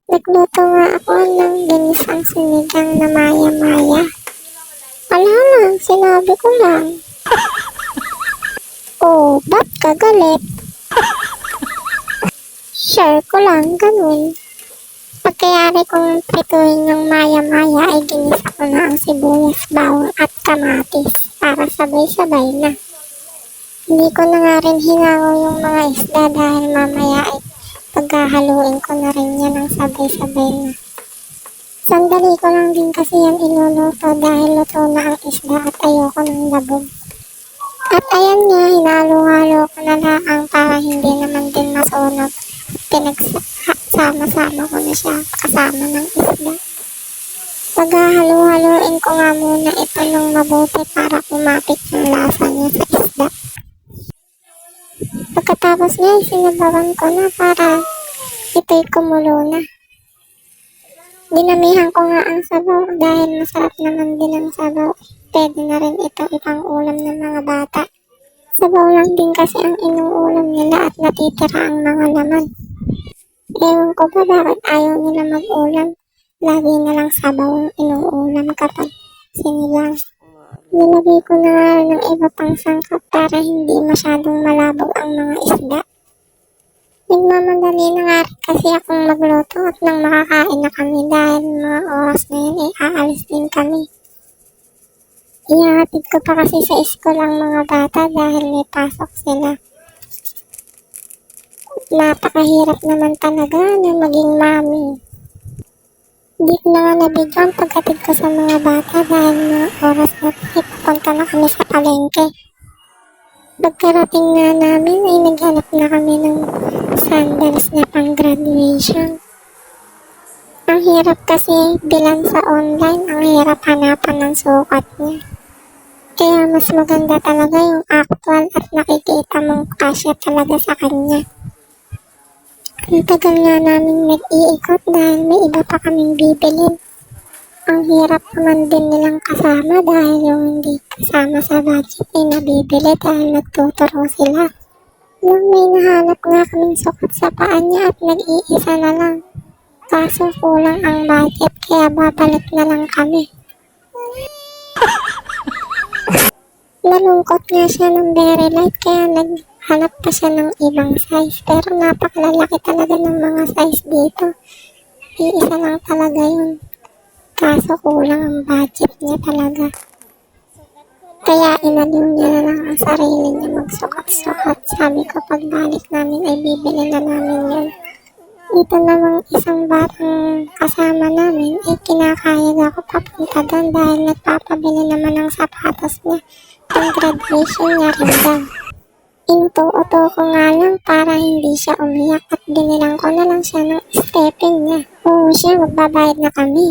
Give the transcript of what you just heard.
Nagluto nga ako ng ginisang sinigang na maya-maya. Wala lang, sinabi ko lang. Oh, ba't ka galit? Share ko lang, ganun. Pagkayari kong prituin yung maya-maya ay ginisa ko na ang sibuyas, bawang at kamatis para sabay-sabay na. Hindi ko na nga rin hinango yung mga isda dahil mamaya ay paghahaluin ko na rin yan ng sabay-sabay na. Sandali ko lang din kasi yan iluluto dahil luto na ang isda at ayoko ng labog. At ayan nga, hinalo-halo ko na lang para hindi naman din masunog. Pinagsama-sama ko na siya kasama ng isda. Paghahalo-haloin ko nga muna ito ng mabuti para kumapit yung lasa niya sa isda. Pagkatapos niya, sinabawan ko na para ito'y kumulo na. Dinamihan ko nga ang sabaw dahil masarap naman din ang sabaw. Pwede na rin ito ibang ulam ng mga bata. Sabaw lang din kasi ang inuulam nila at natitira ang mga laman. Ewan ko ba bakit ayaw nila mag-ulam. Lagi na lang sabaw ang inuulam kapag sinilang. Nilagay ko na nga ng iba pang sangkap para hindi masyadong malabog ang mga isda. Nagmamadali na nga rin kasi akong magluto at nang makakain na kami dahil mga oras na yun ay aalis din kami. Ihahatid ko pa kasi sa school ang mga bata dahil may pasok sila. Napakahirap naman talaga na maging mami. Hindi ko na nga nabigyan pagkatid ko sa mga bata dahil mga oras na ipapunta na kami sa palengke. Pagkarating nga namin ay naghanap na kami ng sandals na pang graduation. Ang hirap kasi bilan sa online, ang hirap hanapan ng sukat niya. Kaya mas maganda talaga yung actual at nakikita mong kasya talaga sa kanya. Ang tagal nga namin nag-iikot dahil may iba pa kaming bibilin. Ang hirap naman din nilang kasama dahil yung hindi kasama sa budget ay nabibili dahil nagtuturo sila. Nung may nahanap nga kaming sukat sa paa niya at nag-iisa na lang. Kaso kulang ang budget kaya babalik na lang kami. Nalungkot nga siya ng very light kaya naghanap pa siya ng ibang size. Pero napakalalaki talaga ng mga size dito. Iisa lang talaga yun. Kaso kulang ang budget niya talaga. Kaya inaliw niya na lang ang sarili niya magsukat-sukat. Sabi ko pagbalik namin ay bibili na namin yun. Dito namang isang batang kasama namin ay kinakayag ako papunta doon dahil nagpapabili naman ng sapatos niya. Ang graduation niya rin daw. Inuto-uto ko nga lang para hindi siya umiyak at binilang ko na lang siya ng stepping niya. Oo siya, magbabayad na kami.